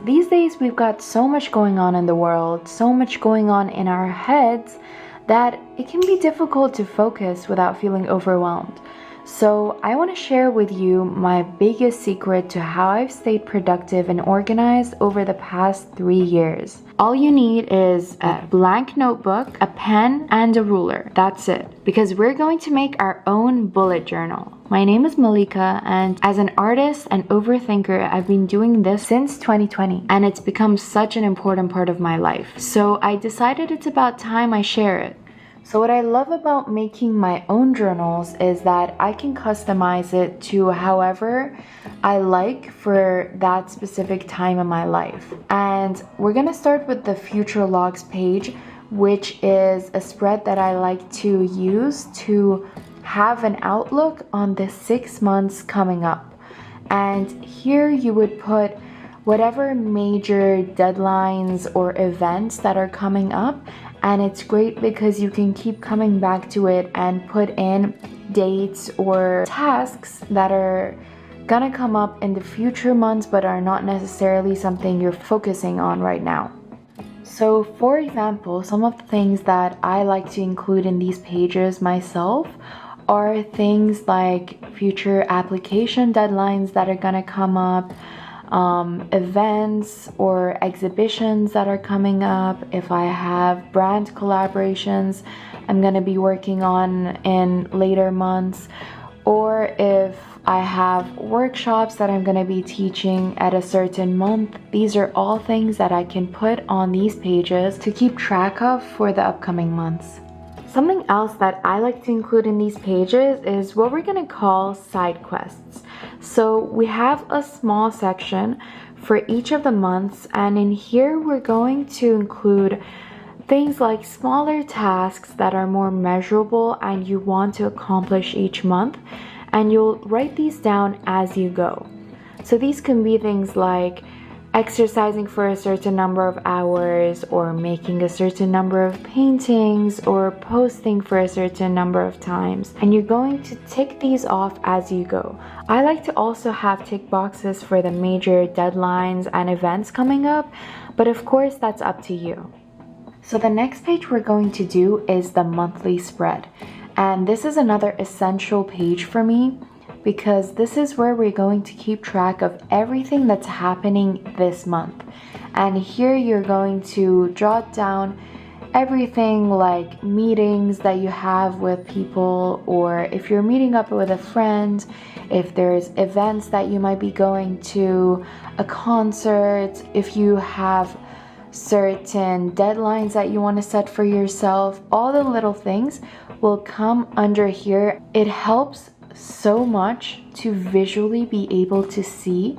These days we've got so much going on in the world, so much going on in our heads, that it can be difficult to focus without feeling overwhelmed. So I want to share with you my biggest secret to how I've stayed productive and organized over the past 3 years. All you need is a blank notebook, a pen, and a ruler. That's it. Because we're going to make our own bullet journal. My name is Malika, and as an artist and overthinker, I've been doing this since 2020, and it's become such an important part of my life. So I decided it's about time I share it. So what I love about making my own journals is that I can customize it to however I like for that specific time in my life. And we're gonna start with the future logs page, which is a spread that I like to use to have an outlook on the 6 months coming up. And here you would put whatever major deadlines or events that are coming up. And it's great because you can keep coming back to it and put in dates or tasks that are gonna come up in the future months but are not necessarily something you're focusing on right now. So for example, some of the things that I like to include in these pages myself are things like future application deadlines that are gonna come up, events or exhibitions that are coming up, if I have brand collaborations I'm gonna be working on in later months, or if I have workshops that I'm gonna be teaching at a certain month. These are all things that I can put on these pages to keep track of for the upcoming months. Something else that I like to include in these pages is what we're gonna call side quests. So we have a small section for each of the months, and in here we're going to include things like smaller tasks that are more measurable and you want to accomplish each month, and you'll write these down as you go. So these can be things like exercising for a certain number of hours, or making a certain number of paintings, or posting for a certain number of times, and you're going to tick these off as you go. I like to also have tick boxes for the major deadlines and events coming up, but of course that's up to you. So the next page we're going to do is the monthly spread, and this is another essential page for me, because this is where we're going to keep track of everything that's happening this month. And here you're going to jot down everything like meetings that you have with people, or if you're meeting up with a friend, if there's events that you might be going to, a concert, if you have certain deadlines that you want to set for yourself, all the little things will come under here. It helps so much to visually be able to see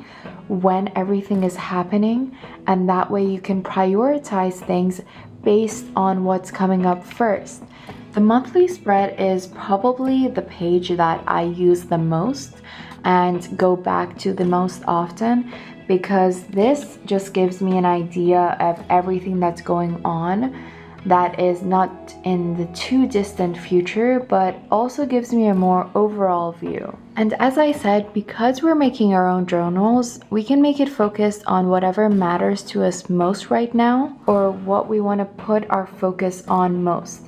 when everything is happening, and that way you can prioritize things based on what's coming up first. The monthly spread is probably the page that I use the most and go back to the most often, because this just gives me an idea of everything that's going on that is not in the too distant future, but also gives me a more overall view. And as I said, because we're making our own journals, we can make it focused on whatever matters to us most right now, or what we want to put our focus on most.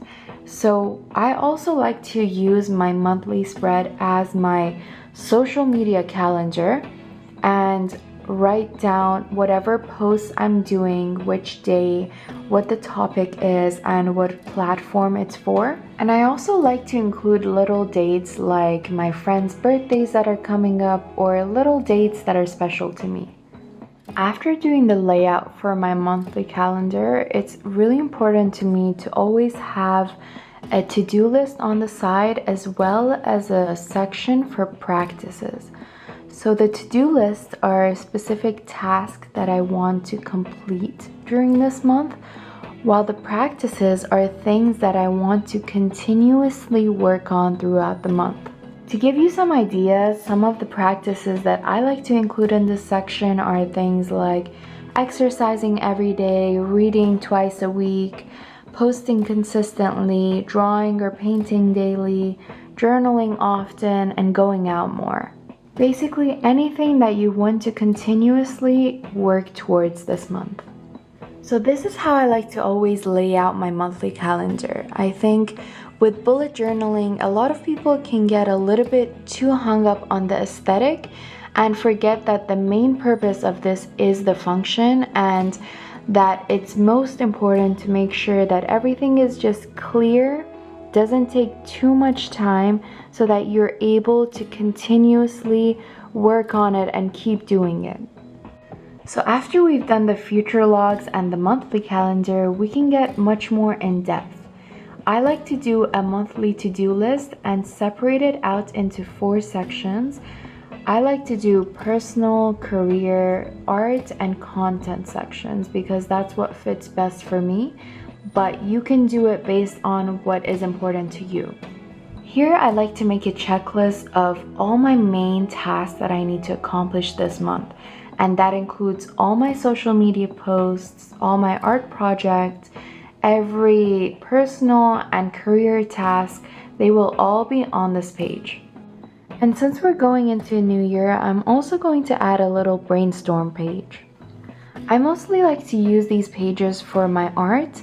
So I also like to use my monthly spread as my social media calendar and write down whatever posts I'm doing, which day, what the topic is, and what platform it's for. And I also like to include little dates like my friends' birthdays that are coming up, or little dates that are special to me. After doing the layout for my monthly calendar, it's really important to me to always have a to-do list on the side, as well as a section for practices. So the to-do lists are specific tasks that I want to complete during this month, while the practices are things that I want to continuously work on throughout the month. To give you some ideas, some of the practices that I like to include in this section are things like exercising every day, reading twice a week, posting consistently, drawing or painting daily, journaling often, and going out more. Basically anything that you want to continuously work towards this month. So this is how I like to always lay out my monthly calendar. I think with bullet journaling, a lot of people can get a little bit too hung up on the aesthetic and forget that the main purpose of this is the function, and that it's most important to make sure that everything is just clear, doesn't take too much time, so that you're able to continuously work on it and keep doing it. So after we've done the future logs and the monthly calendar, we can get much more in depth. I like to do a monthly to-do list and separate it out into 4 sections. I like to do personal, career, art, and content sections because that's what fits best for me, but you can do it based on what is important to you. Here I like to make a checklist of all my main tasks that I need to accomplish this month, and that includes all my social media posts, all my art projects, every personal and career task. They will all be on this page. And since we're going into a new year, I'm also going to add a little brainstorm page. I mostly like to use these pages for my art,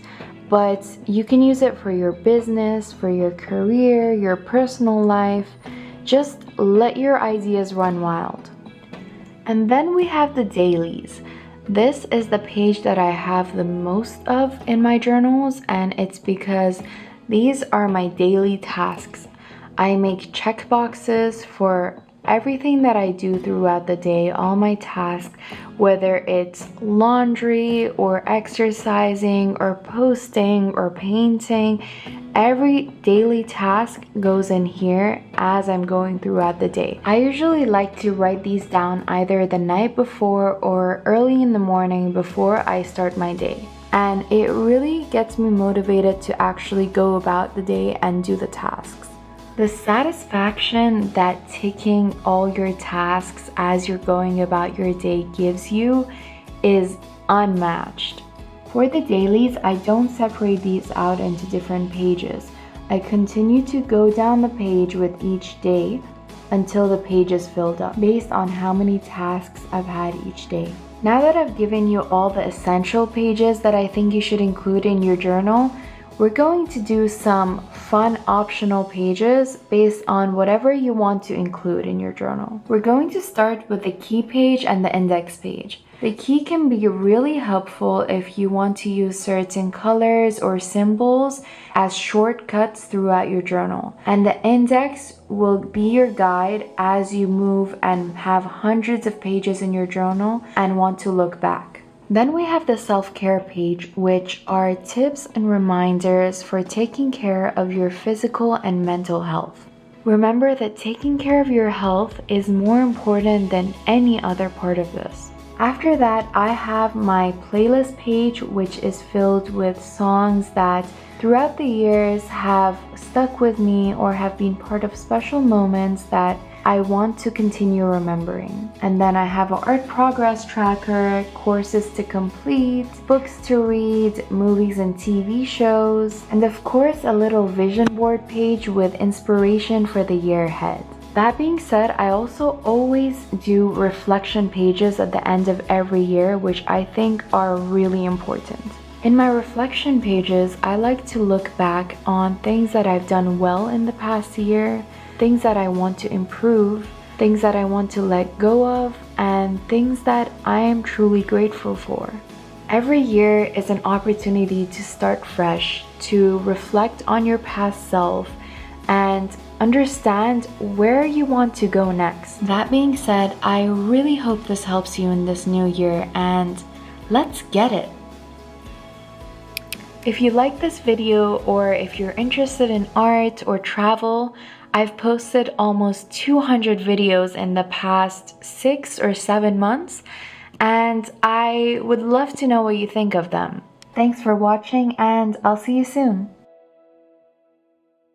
but you can use it for your business, for your career, your personal life. Just let your ideas run wild. And then we have the dailies. This is the page that I have the most of in my journals, and it's because these are my daily tasks. I make check boxes for everything that I do throughout the day, all my tasks, whether it's laundry or exercising or posting or painting. Every daily task goes in here as I'm going throughout the day. I usually like to write these down either the night before or early in the morning before I start my day. And it really gets me motivated to actually go about the day and do the tasks. The satisfaction that ticking all your tasks as you're going about your day gives you is unmatched. For the dailies, I don't separate these out into different pages. I continue to go down the page with each day until the page is filled up, based on how many tasks I've had each day. Now that I've given you all the essential pages that I think you should include in your journal, we're going to do some fun optional pages based on whatever you want to include in your journal. We're going to start with the key page and the index page. The key can be really helpful if you want to use certain colors or symbols as shortcuts throughout your journal. And the index will be your guide as you move and have hundreds of pages in your journal and want to look back. Then we have the self-care page, which are tips and reminders for taking care of your physical and mental health. Remember that taking care of your health is more important than any other part of this. After that, I have my playlist page, which is filled with songs that throughout the years have stuck with me or have been part of special moments that I want to continue remembering. And then I have an art progress tracker, courses to complete, books to read, movies and TV shows, and of course a little vision board page with inspiration for the year ahead. That being said, I also always do reflection pages at the end of every year, which I think are really important. In my reflection pages, I like to look back on things that I've done well in the past year, things that I want to improve, things that I want to let go of, and things that I am truly grateful for. Every year is an opportunity to start fresh, to reflect on your past self, and understand where you want to go next. That being said, I really hope this helps you in this new year, and let's get it! If you like this video, or if you're interested in art or travel, I've posted almost 200 videos in the past 6 or 7 months, and I would love to know what you think of them. Thanks for watching, and I'll see you soon.